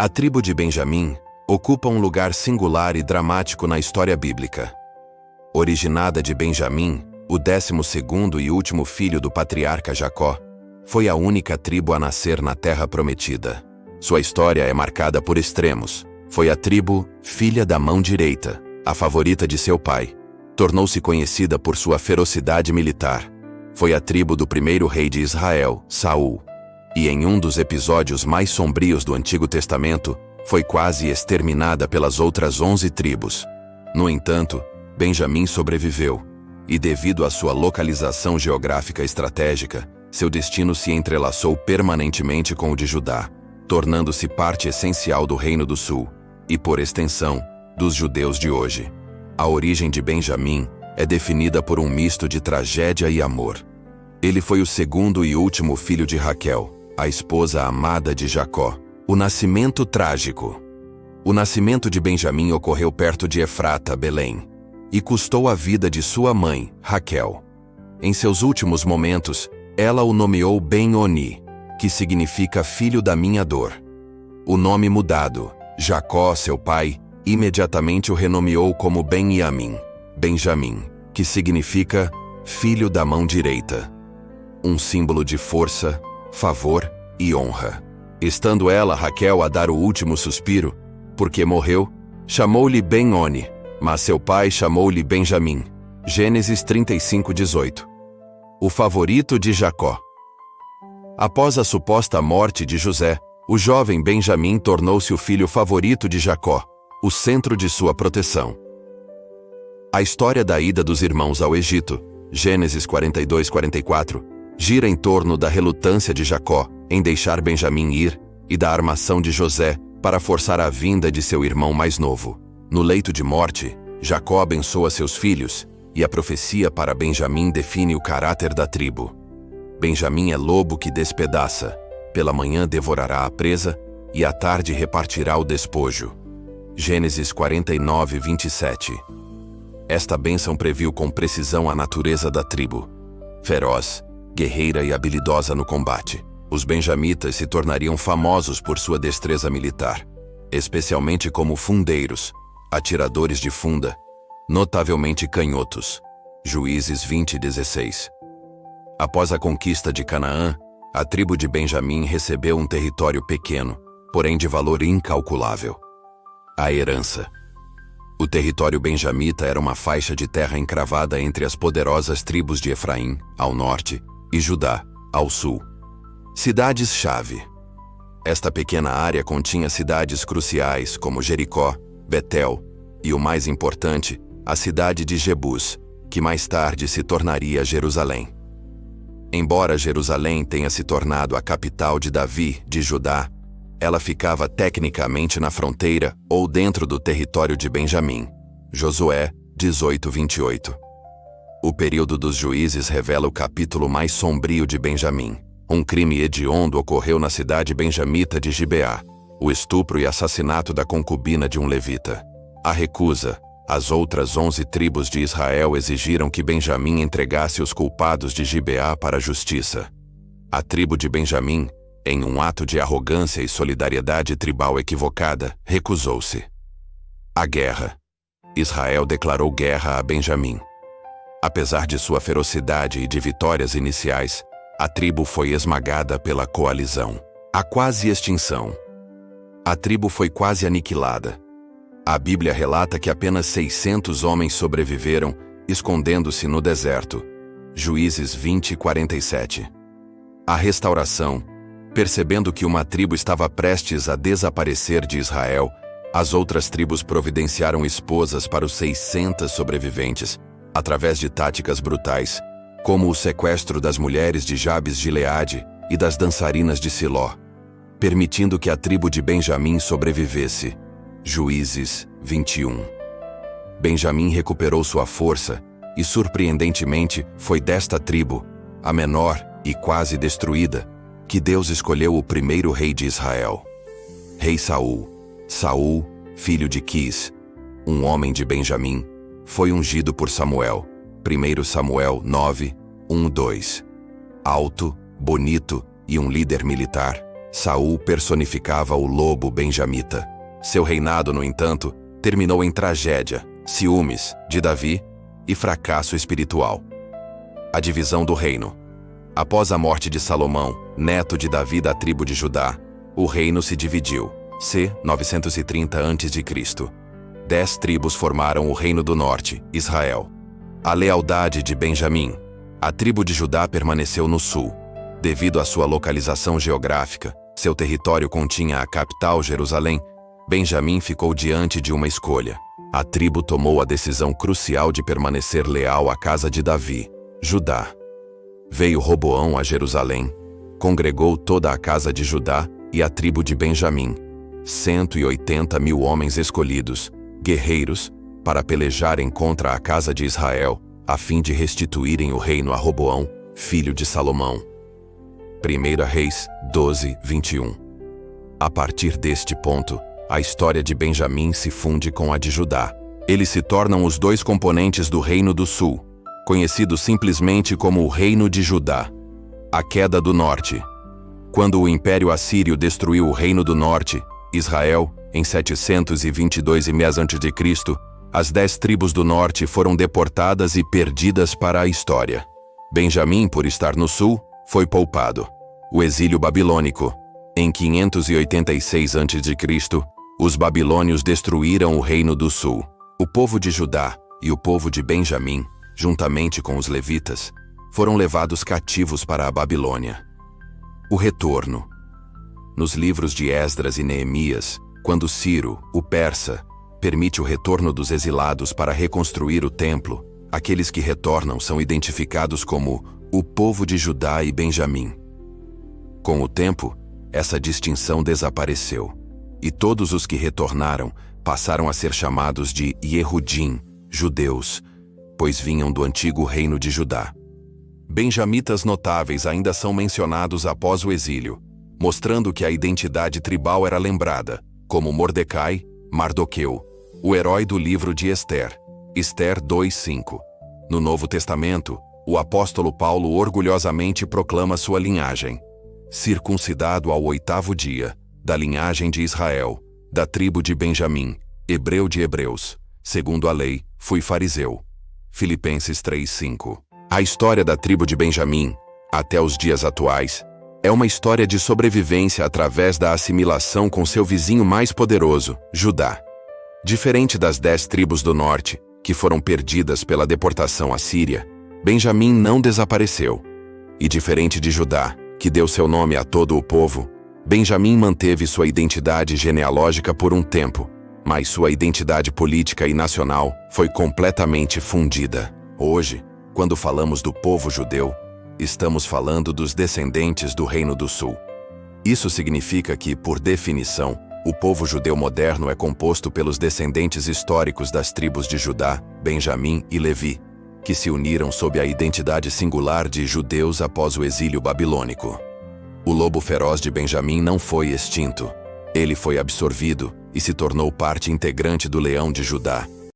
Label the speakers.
Speaker 1: A tribo de Benjamim ocupa um lugar singular e dramático na história bíblica. Originada de Benjamim, o 12º e último filho do patriarca Jacó, foi a única tribo a nascer na Terra Prometida. Sua história é marcada por extremos. Foi a tribo, filha da mão direita, a favorita de seu pai. Tornou-se conhecida por sua ferocidade militar. Foi a tribo do primeiro rei de Israel, Saul. E em um dos episódios mais sombrios do Antigo Testamento, foi quase exterminada pelas outras 11 tribos. No entanto, Benjamim sobreviveu, e devido à sua localização geográfica estratégica, seu destino se entrelaçou permanentemente com o de Judá, tornando-se parte essencial do Reino do Sul, e por extensão, dos judeus de hoje. A origem de Benjamim é definida por um misto de tragédia e amor. Ele foi o segundo e último filho de Raquel, a esposa amada de Jacó. O nascimento trágico. O nascimento de Benjamim ocorreu perto de Efrata, Belém, e custou a vida de sua mãe, Raquel. Em seus últimos momentos, ela o nomeou Ben-Oni, que significa filho da minha dor. O nome mudado, Jacó, seu pai, imediatamente o renomeou como Ben-Yamin, Benjamim, que significa filho da mão direita. Um símbolo de força, favor e honra. Estando ela, Raquel, a dar o último suspiro, porque morreu, chamou-lhe Ben-Oni, mas seu pai chamou-lhe Benjamim. Gênesis 35:18. O favorito de Jacó. Após a suposta morte de José, o jovem Benjamim tornou-se o filho favorito de Jacó, o centro de sua proteção. A história da ida dos irmãos ao Egito, Gênesis 42:44, gira em torno da relutância de Jacó em deixar Benjamim ir e da armação de José para forçar a vinda de seu irmão mais novo. No leito de morte, Jacó abençoa seus filhos, e a profecia para Benjamim define o caráter da tribo. Benjamim é lobo que despedaça, pela manhã devorará a presa, e à tarde repartirá o despojo. Gênesis 49:27. Esta bênção previu com precisão a natureza da tribo. Feroz, guerreira e habilidosa no combate, os benjamitas se tornariam famosos por sua destreza militar, especialmente como fundeiros, atiradores de funda, notavelmente canhotos. Juízes 20:16. Após a conquista de Canaã, a tribo de Benjamim recebeu um território pequeno, porém de valor incalculável: a herança. O território benjamita era uma faixa de terra encravada entre as poderosas tribos de Efraim, ao norte, e Judá, ao sul. Cidades-chave. Esta pequena área continha cidades cruciais como Jericó, Betel e, o mais importante, a cidade de Jebus, que mais tarde se tornaria Jerusalém. Embora Jerusalém tenha se tornado a capital de Davi, de Judá, ela ficava tecnicamente na fronteira ou dentro do território de Benjamim. Josué 18:28. O período dos juízes revela o capítulo mais sombrio de Benjamim. Um crime hediondo ocorreu na cidade benjamita de Gibeá: o estupro e assassinato da concubina de um levita. A recusa. As outras 11 tribos de Israel exigiram que Benjamim entregasse os culpados de Gibeá para a justiça. A tribo de Benjamim, em um ato de arrogância e solidariedade tribal equivocada, recusou-se. A guerra. Israel declarou guerra a Benjamim. Apesar de sua ferocidade e de vitórias iniciais, a tribo foi esmagada pela coalizão. A quase extinção. A tribo foi quase aniquilada. A Bíblia relata que apenas 600 homens sobreviveram, escondendo-se no deserto. Juízes 20:47. A restauração. Percebendo que uma tribo estava prestes a desaparecer de Israel, as outras tribos providenciaram esposas para os 600 sobreviventes, através de táticas brutais, como o sequestro das mulheres de Jabes de Gileade e das dançarinas de Siló, permitindo que a tribo de Benjamim sobrevivesse. Juízes 21. Benjamim recuperou sua força e, surpreendentemente, foi desta tribo, a menor e quase destruída, que Deus escolheu o primeiro rei de Israel. Rei Saul. Saul, filho de Quis, um homem de Benjamim, foi ungido por Samuel. 1 Samuel 9:1-2. Alto, bonito e um líder militar, Saul personificava o lobo benjamita. Seu reinado, no entanto, terminou em tragédia, ciúmes de Davi e fracasso espiritual. A divisão do reino. Após a morte de Salomão, neto de Davi da tribo de Judá, o reino se dividiu. C. 930 a.C. 10 tribos formaram o reino do norte, Israel. A lealdade de Benjamim. A tribo de Judá permaneceu no sul. Devido à sua localização geográfica, seu território continha a capital Jerusalém. Benjamim ficou diante de uma escolha. A tribo tomou a decisão crucial de permanecer leal à casa de Davi, Judá. Veio Roboão a Jerusalém, congregou toda a casa de Judá e a tribo de Benjamim, 180.000 homens escolhidos, guerreiros, para pelejarem contra a casa de Israel, a fim de restituírem o reino a Roboão, filho de Salomão. 1 Reis 12, 21. A partir deste ponto, a história de Benjamim se funde com a de Judá. Eles se tornam os dois componentes do Reino do Sul, conhecido simplesmente como o Reino de Judá. A queda do norte. Quando o Império Assírio destruiu o Reino do Norte, Israel, em 722 a.C., as 10 tribos do norte foram deportadas e perdidas para a história. Benjamim, por estar no sul, foi poupado. O exílio babilônico. Em 586 a.C., os babilônios destruíram o Reino do Sul. O povo de Judá e o povo de Benjamim, juntamente com os levitas, foram levados cativos para a Babilônia. O retorno. Nos livros de Esdras e Neemias, quando Ciro, o persa, permite o retorno dos exilados para reconstruir o templo, aqueles que retornam são identificados como o povo de Judá e Benjamim. Com o tempo, essa distinção desapareceu, e todos os que retornaram passaram a ser chamados de Yehudim, judeus, pois vinham do antigo reino de Judá. Benjamitas notáveis ainda são mencionados após o exílio, mostrando que a identidade tribal era lembrada, como Mordecai, Mardoqueu, o herói do livro de Ester, Ester 2:5. No Novo Testamento, o apóstolo Paulo orgulhosamente proclama sua linhagem. Circuncidado ao 8º dia, da linhagem de Israel, da tribo de Benjamim, hebreu de hebreus, segundo a lei, fui fariseu. Filipenses 3:5. A história da tribo de Benjamim, até os dias atuais, é uma história de sobrevivência através da assimilação com seu vizinho mais poderoso, Judá. Diferente das 10 tribos do norte, que foram perdidas pela deportação assíria, Benjamim não desapareceu. E diferente de Judá, que deu seu nome a todo o povo, Benjamim manteve sua identidade genealógica por um tempo, mas sua identidade política e nacional foi completamente fundida. Hoje, quando falamos do povo judeu, estamos falando dos descendentes do Reino do Sul. Isso significa que, por definição, o povo judeu moderno é composto pelos descendentes históricos das tribos de Judá, Benjamim e Levi, que se uniram sob a identidade singular de judeus após o exílio babilônico. O lobo feroz de Benjamim não foi extinto. Ele foi absorvido e se tornou parte integrante do leão de Judá,